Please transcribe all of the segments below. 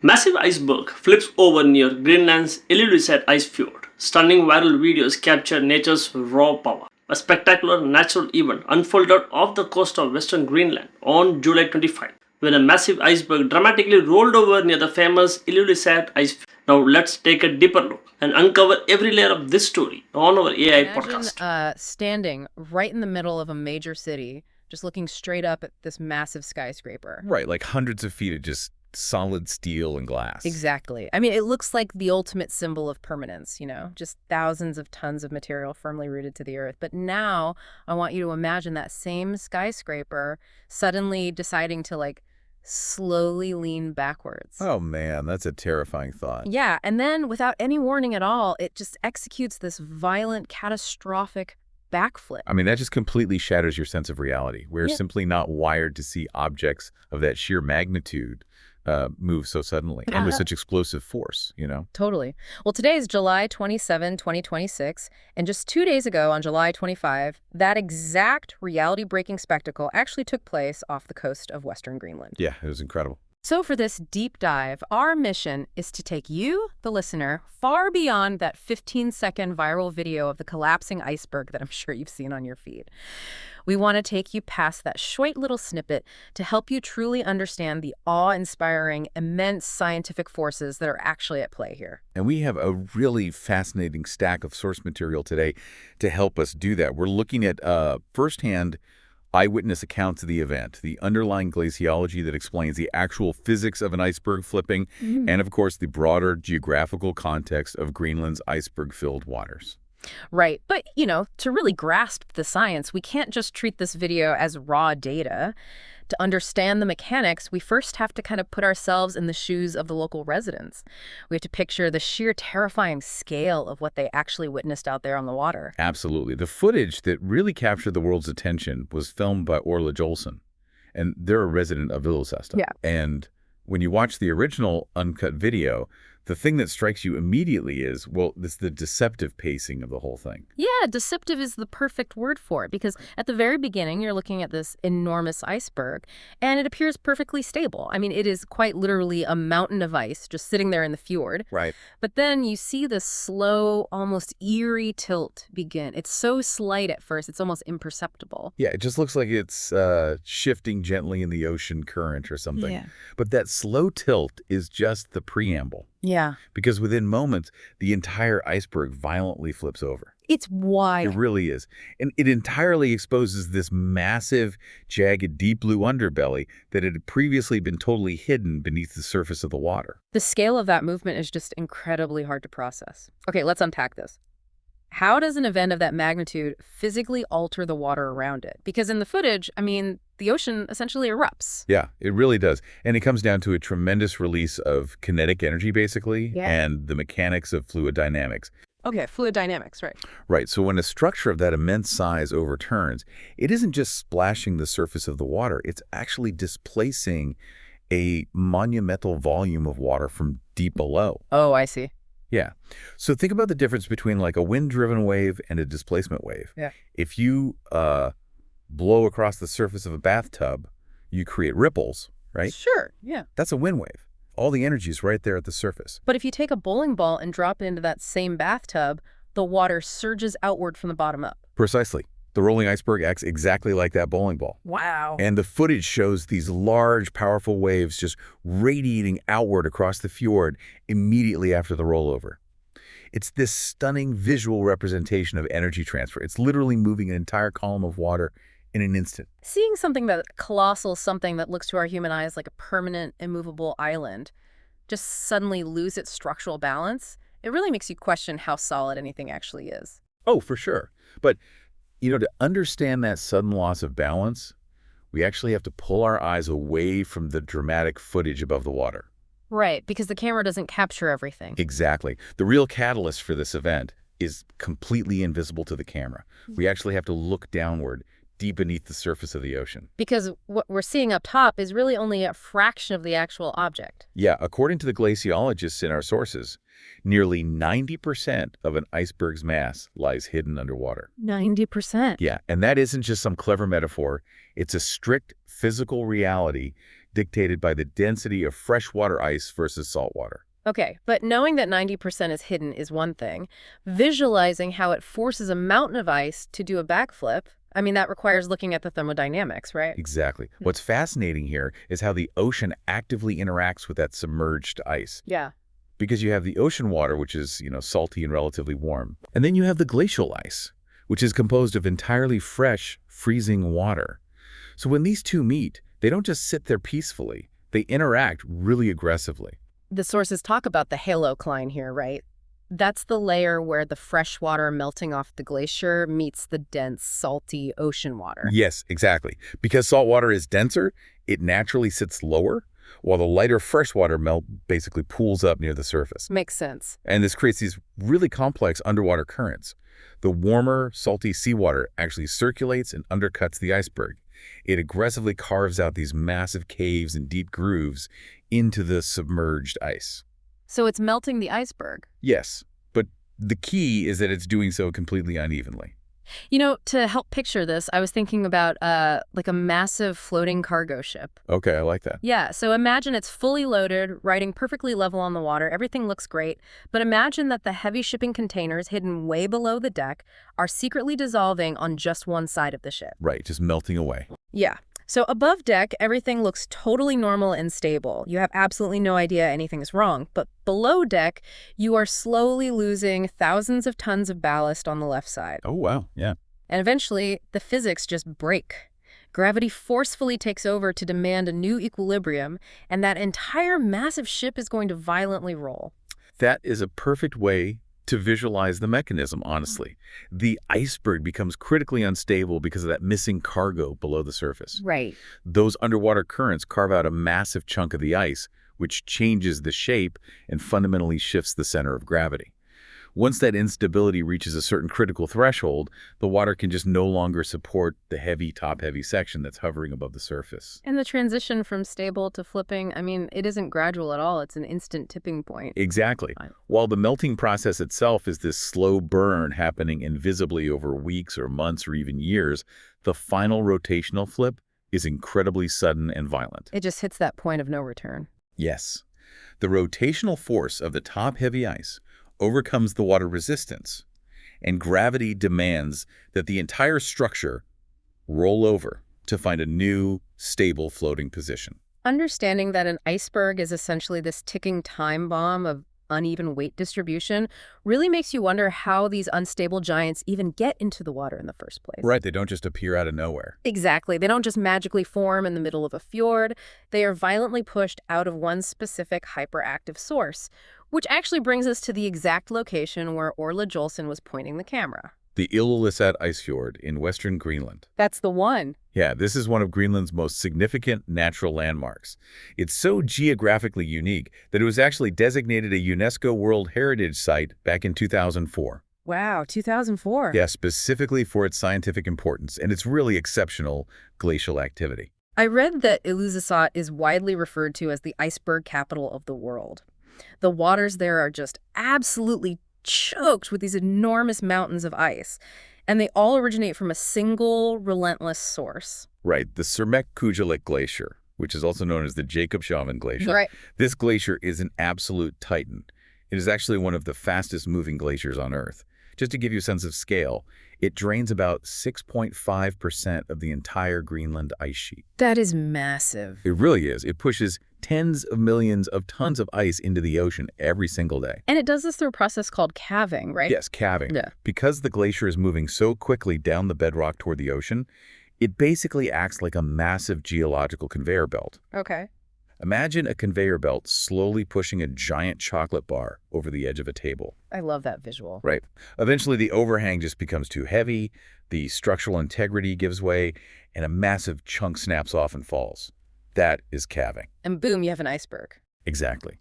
Massive iceberg flips over near Greenland's Ilulissat Icefjord. Stunning viral videos capture nature's raw power. A spectacular natural event unfolded off the coast of western Greenland on July 25, when a massive iceberg dramatically rolled over near the famous Ilulissat Icefjord. Now let's take a deeper look and uncover every layer of this story on our AI Imagine podcast. standing right in the middle of a major city, just looking straight up at this massive skyscraper. Right, like hundreds of feet of just solid steel and glass. Exactly. I mean, it looks like the ultimate symbol of permanence, just thousands of tons of material firmly rooted to the earth. But now I want you to imagine that same skyscraper suddenly deciding to slowly lean backwards. Oh man, that's a terrifying thought. Yeah, and then without any warning at all, it just executes this violent, catastrophic backflip. I mean, that just completely shatters your sense of reality. We're simply not wired to see objects of that sheer magnitude move so suddenly and with such explosive force. Totally. Well, today is July 27, 2026, and just 2 days ago on July 25, that exact reality-breaking spectacle actually took place off the coast of western Greenland. Yeah, it was incredible. So for this deep dive, our mission is to take you, the listener, far beyond that 15-second viral video of the collapsing iceberg that I'm sure you've seen on your feed. We want to take you past that short little snippet to help you truly understand the awe-inspiring, immense scientific forces that are actually at play here. And we have a really fascinating stack of source material today to help us do that. We're looking at firsthand eyewitness accounts of the event, the underlying glaciology that explains the actual physics of an iceberg flipping, and of course the broader geographical context of Greenland's iceberg-filled waters. Right. But, to really grasp the science, we can't just treat this video as raw data. To understand the mechanics, we first have to kind of put ourselves in the shoes of the local residents. We have to picture the sheer terrifying scale of what they actually witnessed out there on the water. Absolutely. The footage that really captured the world's attention was filmed by Orla Jolson, and they're a resident of Ilulissat. Yeah. And when you watch the original uncut video, the thing that strikes you immediately is, well, this the deceptive pacing of the whole thing. Yeah, deceptive is the perfect word for it, because at the very beginning, you're looking at this enormous iceberg, and it appears perfectly stable. I mean, it is quite literally a mountain of ice just sitting there in the fjord. Right. But then you see this slow, almost eerie tilt begin. It's so slight at first, it's almost imperceptible. Yeah, it just looks like it's shifting gently in the ocean current or something. Yeah. But that slow tilt is just the preamble. Yeah. Because within moments, the entire iceberg violently flips over. It's wide. It really is. And it entirely exposes this massive, jagged, deep blue underbelly that had previously been totally hidden beneath the surface of the water. The scale of that movement is just incredibly hard to process. Okay, let's unpack this. How does an event of that magnitude physically alter the water around it? Because in the footage, the ocean essentially erupts. Yeah, it really does. And it comes down to a tremendous release of kinetic energy, basically, and the mechanics of fluid dynamics. Okay, fluid dynamics, right. Right, so when a structure of that immense size overturns, it isn't just splashing the surface of the water, it's actually displacing a monumental volume of water from deep below. Oh, I see. Yeah. So think about the difference between like a wind-driven wave and a displacement wave. Yeah. If you blow across the surface of a bathtub, you create ripples, right? Sure, yeah. That's a wind wave. All the energy is right there at the surface. But if you take a bowling ball and drop it into that same bathtub, the water surges outward from the bottom up. Precisely. The rolling iceberg acts exactly like that bowling ball. Wow. And the footage shows these large, powerful waves just radiating outward across the fjord immediately after the rollover. It's this stunning visual representation of energy transfer. It's literally moving an entire column of water in an instant. Seeing something that colossal, something that looks to our human eyes like a permanent, immovable island, just suddenly lose its structural balance, it really makes you question how solid anything actually is. Oh, for sure. But to understand that sudden loss of balance, we actually have to pull our eyes away from the dramatic footage above the water. Right, because the camera doesn't capture everything. Exactly. The real catalyst for this event is completely invisible to the camera. We actually have to look downward, deep beneath the surface of the ocean. Because what we're seeing up top is really only a fraction of the actual object. Yeah, according to the glaciologists in our sources, nearly 90% of an iceberg's mass lies hidden underwater. 90%? Yeah, and that isn't just some clever metaphor. It's a strict physical reality dictated by the density of freshwater ice versus saltwater. Okay, but knowing that 90% is hidden is one thing. Visualizing how it forces a mountain of ice to do a backflip, I mean, that requires looking at the thermodynamics, right? Exactly. What's fascinating here is how the ocean actively interacts with that submerged ice. Yeah. Because you have the ocean water, which is, salty and relatively warm. And then you have the glacial ice, which is composed of entirely fresh, freezing water. So when these two meet, they don't just sit there peacefully. They interact really aggressively. The sources talk about the halocline here, right? That's the layer where the fresh water melting off the glacier meets the dense, salty ocean water. Yes, exactly. Because salt water is denser, it naturally sits lower, while the lighter freshwater melt basically pools up near the surface. Makes sense. And this creates these really complex underwater currents. The warmer, salty seawater actually circulates and undercuts the iceberg. It aggressively carves out these massive caves and deep grooves into the submerged ice. So it's melting the iceberg. Yes, but the key is that it's doing so completely unevenly. To help picture this, I was thinking about like a massive floating cargo ship. Okay, I like that. Yeah, so imagine it's fully loaded, riding perfectly level on the water. Everything looks great. But imagine that the heavy shipping containers hidden way below the deck are secretly dissolving on just one side of the ship. Right, just melting away. Yeah. So above deck, everything looks totally normal and stable. You have absolutely no idea anything is wrong. But below deck, you are slowly losing thousands of tons of ballast on the left side. Oh, wow, yeah. And eventually, the physics just break. Gravity forcefully takes over to demand a new equilibrium, and that entire massive ship is going to violently roll. That is a perfect way to visualize the mechanism, honestly. The iceberg becomes critically unstable because of that missing cargo below the surface. Right. Those underwater currents carve out a massive chunk of the ice, which changes the shape and fundamentally shifts the center of gravity. Once that instability reaches a certain critical threshold, the water can just no longer support the top-heavy section that's hovering above the surface. And the transition from stable to flipping, I mean, it isn't gradual at all. It's an instant tipping point. Exactly. While the melting process itself is this slow burn happening invisibly over weeks or months or even years, the final rotational flip is incredibly sudden and violent. It just hits that point of no return. Yes. The rotational force of the top-heavy ice overcomes the water resistance, and gravity demands that the entire structure roll over to find a new, stable floating position. Understanding that an iceberg is essentially this ticking time bomb of uneven weight distribution really makes you wonder how these unstable giants even get into the water in the first place. Right, they don't just appear out of nowhere. Exactly. They don't just magically form in the middle of a fjord. They are violently pushed out of one specific hyperactive source, which actually brings us to the exact location where Orla Jolson was pointing the camera. The Ilulissat Icefjord in western Greenland. That's the one. Yeah, this is one of Greenland's most significant natural landmarks. It's so geographically unique that it was actually designated a UNESCO World Heritage Site back in 2004. Wow, 2004. Yeah, specifically for its scientific importance and its really exceptional glacial activity. I read that Ilulissat is widely referred to as the iceberg capital of the world. The waters there are just absolutely choked with these enormous mountains of ice, and they all originate from a single, relentless source. Right, the Surmek Glacier, which is also known as the Jakobshavn Glacier. Right. This glacier is an absolute titan. It is actually one of the fastest-moving glaciers on Earth. Just to give you a sense of scale, it drains about 6.5% of the entire Greenland ice sheet. That is massive. It really is. It pushes tens of millions of tons of ice into the ocean every single day. And it does this through a process called calving, right? Yes, calving. Yeah. Because the glacier is moving so quickly down the bedrock toward the ocean, it basically acts like a massive geological conveyor belt. Okay. Imagine a conveyor belt slowly pushing a giant chocolate bar over the edge of a table. I love that visual. Right. Eventually, the overhang just becomes too heavy, the structural integrity gives way, and a massive chunk snaps off and falls. That is calving. And boom, you have an iceberg. Exactly.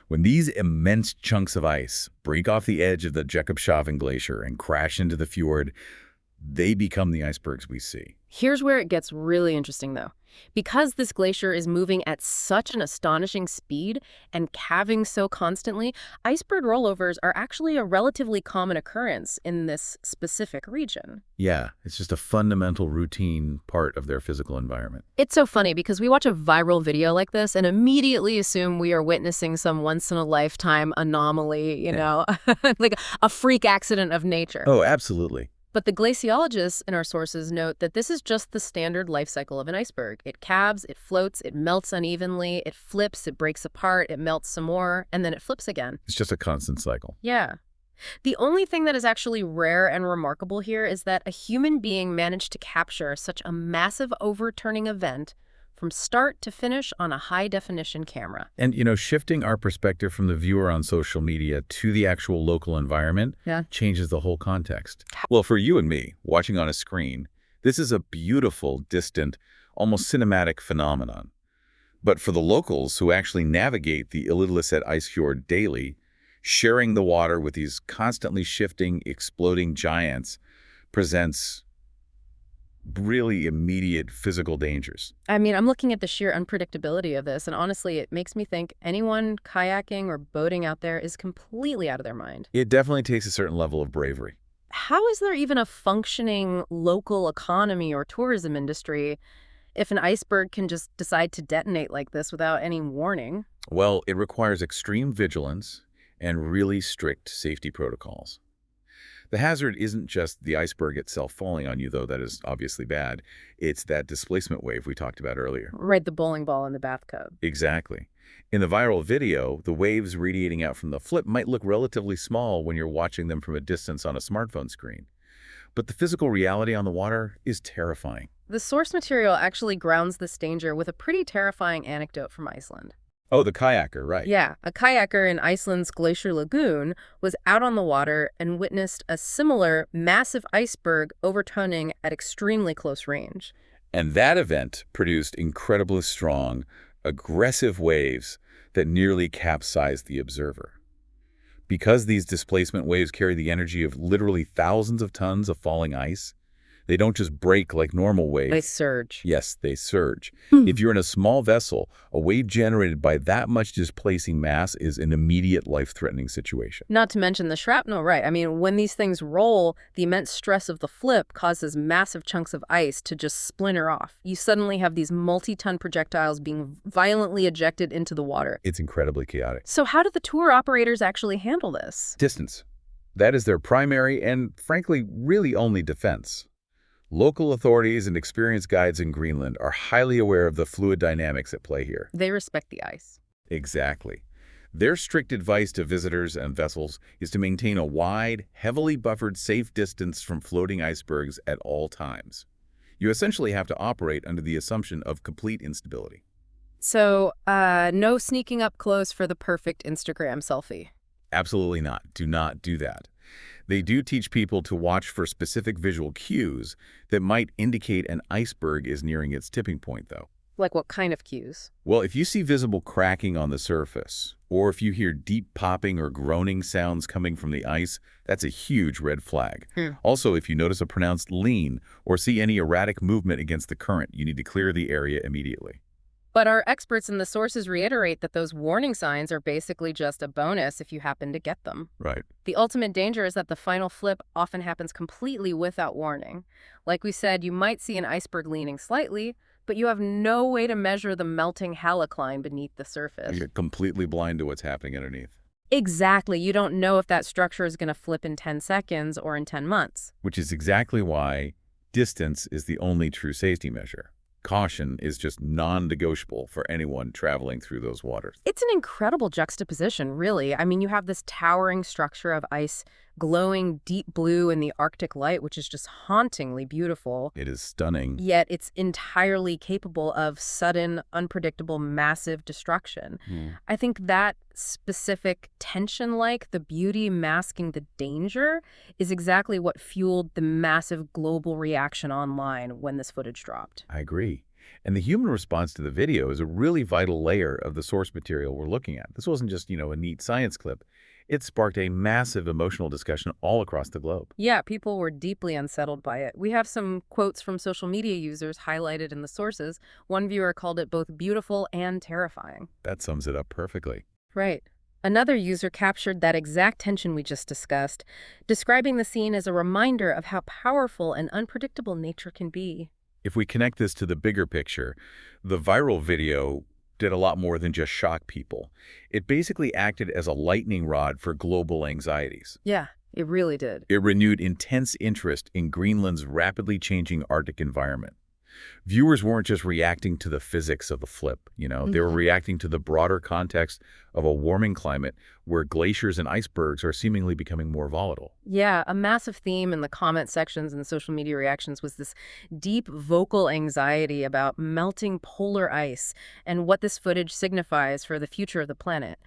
When these immense chunks of ice break off the edge of the Jakobshavn Glacier and crash into the fjord, they become the icebergs we see. Here's where it gets really interesting, though. Because this glacier is moving at such an astonishing speed and calving so constantly, iceberg rollovers are actually a relatively common occurrence in this specific region. Yeah, it's just a fundamental routine part of their physical environment. It's so funny because we watch a viral video like this and immediately assume we are witnessing some once-in-a-lifetime anomaly, like a freak accident of nature. Oh, absolutely. But the glaciologists in our sources note that this is just the standard life cycle of an iceberg. It calves, it floats, it melts unevenly, it flips, it breaks apart, it melts some more, and then it flips again. It's just a constant cycle. Yeah. The only thing that is actually rare and remarkable here is that a human being managed to capture such a massive overturning event from start to finish on a high-definition camera. And, shifting our perspective from the viewer on social media to the actual local environment changes the whole context. Well, for you and me, watching on a screen, this is a beautiful, distant, almost cinematic phenomenon. But for the locals who actually navigate the Ilulissat Icefjord daily, sharing the water with these constantly shifting, exploding giants presents really immediate physical dangers. I mean, I'm looking at the sheer unpredictability of this, and honestly, it makes me think anyone kayaking or boating out there is completely out of their mind. It definitely takes a certain level of bravery. How is there even a functioning local economy or tourism industry if an iceberg can just decide to detonate like this without any warning? Well, it requires extreme vigilance and really strict safety protocols. The hazard isn't just the iceberg itself falling on you, though that is obviously bad. It's that displacement wave we talked about earlier. Right, the bowling ball in the bathtub. Exactly. In the viral video, the waves radiating out from the flip might look relatively small when you're watching them from a distance on a smartphone screen. But the physical reality on the water is terrifying. The source material actually grounds this danger with a pretty terrifying anecdote from Iceland. Oh, the kayaker, right. Yeah, a kayaker in Iceland's glacier lagoon was out on the water and witnessed a similar massive iceberg overturning at extremely close range. And that event produced incredibly strong, aggressive waves that nearly capsized the observer. Because these displacement waves carry the energy of literally thousands of tons of falling ice, they don't just break like normal waves. They surge. Yes, they surge. If you're in a small vessel, a wave generated by that much displacing mass is an immediate life-threatening situation. Not to mention the shrapnel, right? I mean, when these things roll, the immense stress of the flip causes massive chunks of ice to just splinter off. You suddenly have these multi-ton projectiles being violently ejected into the water. It's incredibly chaotic. So how do the tour operators actually handle this? Distance. That is their primary and, frankly, really only defense. Local authorities and experienced guides in Greenland are highly aware of the fluid dynamics at play here. They respect the ice. Exactly. Their strict advice to visitors and vessels is to maintain a wide, heavily buffered, safe distance from floating icebergs at all times. You essentially have to operate under the assumption of complete instability. So, no sneaking up close for the perfect Instagram selfie. Absolutely not. Do not do that. They do teach people to watch for specific visual cues that might indicate an iceberg is nearing its tipping point, though. Like what kind of cues? Well, if you see visible cracking on the surface, or if you hear deep popping or groaning sounds coming from the ice, that's a huge red flag. Also, if you notice a pronounced lean or see any erratic movement against the current, you need to clear the area immediately. But our experts in the sources reiterate that those warning signs are basically just a bonus if you happen to get them. Right. The ultimate danger is that the final flip often happens completely without warning. Like we said, you might see an iceberg leaning slightly, but you have no way to measure the melting halocline beneath the surface. You're completely blind to what's happening underneath. Exactly. You don't know if that structure is going to flip in 10 seconds or in 10 months. Which is exactly why distance is the only true safety measure. Caution is just non-negotiable for anyone traveling through those waters. It's an incredible juxtaposition, really. I mean, you have this towering structure of ice glowing deep blue in the Arctic light, which is just hauntingly beautiful. It is stunning. Yet it's entirely capable of sudden, unpredictable, massive destruction. I think that specific tension, like the beauty masking the danger, is exactly what fueled the massive global reaction online when this footage dropped. I agree. And the human response to the video is a really vital layer of the source material we're looking at. This wasn't just, a neat science clip. It sparked a massive emotional discussion all across the globe. Yeah, people were deeply unsettled by it. We have some quotes from social media users highlighted in the sources. One viewer called it both beautiful and terrifying. That sums it up perfectly. Right. Another user captured that exact tension we just discussed, describing the scene as a reminder of how powerful and unpredictable nature can be. If we connect this to the bigger picture, the viral video did a lot more than just shock people. It basically acted as a lightning rod for global anxieties. Yeah, it really did. It renewed intense interest in Greenland's rapidly changing Arctic environment. Viewers weren't just reacting to the physics of the flip, they were reacting to the broader context of a warming climate where glaciers and icebergs are seemingly becoming more volatile. Yeah, a massive theme in the comment sections and social media reactions was this deep vocal anxiety about melting polar ice and what this footage signifies for the future of the planet.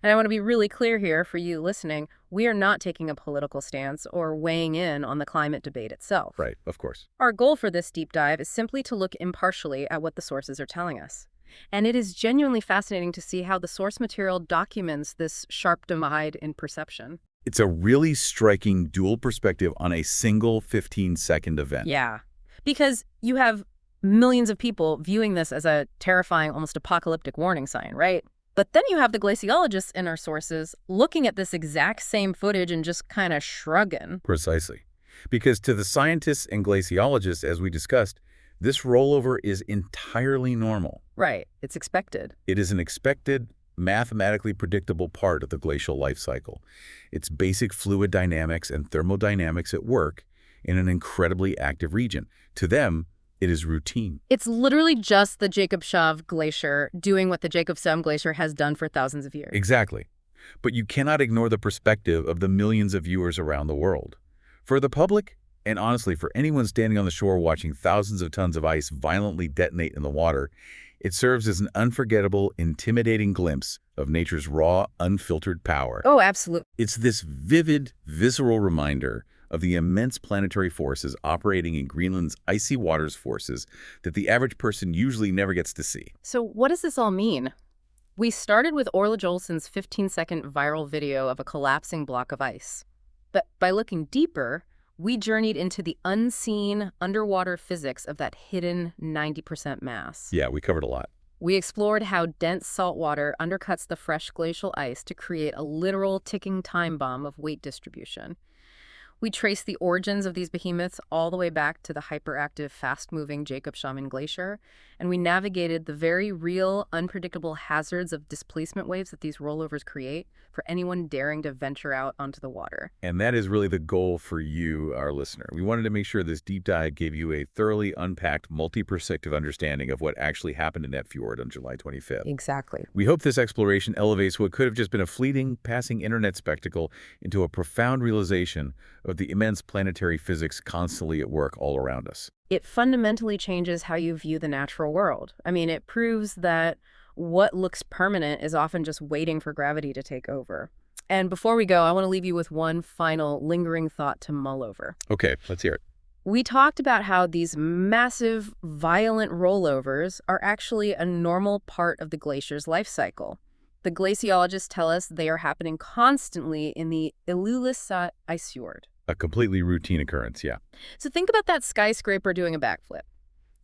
And I want to be really clear here for you listening, we are not taking a political stance or weighing in on the climate debate itself. Right, of course. Our goal for this deep dive is simply to look impartially at what the sources are telling us. And it is genuinely fascinating to see how the source material documents this sharp divide in perception. It's a really striking dual perspective on a single 15-second event. Yeah, because you have millions of people viewing this as a terrifying, almost apocalyptic warning sign, right? But then you have the glaciologists in our sources looking at this exact same footage and just kind of shrugging. Precisely. Because to the scientists and glaciologists, as we discussed, this rollover is entirely normal. Right. It's expected. It is an expected, mathematically predictable part of the glacial life cycle. It's basic fluid dynamics and thermodynamics at work in an incredibly active region. To them, it is routine. It's literally just the Jakobshavn Glacier doing what the Jakobshavn Glacier has done for thousands of years. Exactly. But you cannot ignore the perspective of the millions of viewers around the world. For the public, and honestly, for anyone standing on the shore watching thousands of tons of ice violently detonate in the water, it serves as an unforgettable, intimidating glimpse of nature's raw, unfiltered power. Oh, absolutely. It's this vivid, visceral reminder of the immense planetary forces operating in Greenland's icy waters forces that the average person usually never gets to see. So what does this all mean? We started with Orla Jolson's 15-second viral video of a collapsing block of ice. But by looking deeper, we journeyed into the unseen underwater physics of that hidden 90% mass. Yeah, we covered a lot. We explored how dense salt water undercuts the fresh glacial ice to create a literal ticking time bomb of weight distribution. We traced the origins of these behemoths all the way back to the hyperactive, fast-moving Jakobshavn Glacier, and we navigated the very real, unpredictable hazards of displacement waves that these rollovers create for anyone daring to venture out onto the water. And that is really the goal for you, our listener. We wanted to make sure this deep dive gave you a thoroughly unpacked, multi-perspective understanding of what actually happened in that fjord on July 25th. Exactly. We hope this exploration elevates what could have just been a fleeting, passing internet spectacle into a profound realization of the immense planetary physics constantly at work all around us. It fundamentally changes how you view the natural world. I mean, it proves that what looks permanent is often just waiting for gravity to take over. And before we go, I want to leave you with one final lingering thought to mull over. Okay, let's hear it. We talked about how these massive, violent rollovers are actually a normal part of the glacier's life cycle. The glaciologists tell us they are happening constantly in the Ilulissat Icefjord. A completely routine occurrence, yeah. So think about that skyscraper doing a backflip.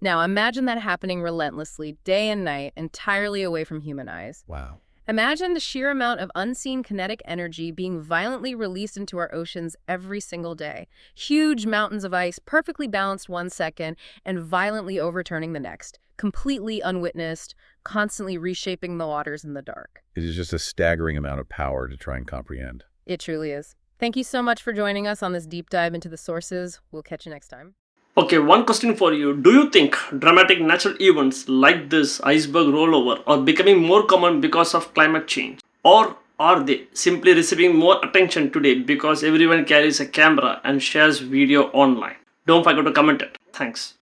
Now imagine that happening relentlessly, day and night, entirely away from human eyes. Wow. Imagine the sheer amount of unseen kinetic energy being violently released into our oceans every single day. Huge mountains of ice, perfectly balanced 1 second, and violently overturning the next. Completely unwitnessed, constantly reshaping the waters in the dark. It is just a staggering amount of power to try and comprehend. It truly is. Thank you so much for joining us on this deep dive into the sources. We'll catch you next time. Okay, one question for you. Do you think dramatic natural events like this iceberg rollover are becoming more common because of climate change? Or are they simply receiving more attention today because everyone carries a camera and shares video online? Don't forget to comment it. Thanks.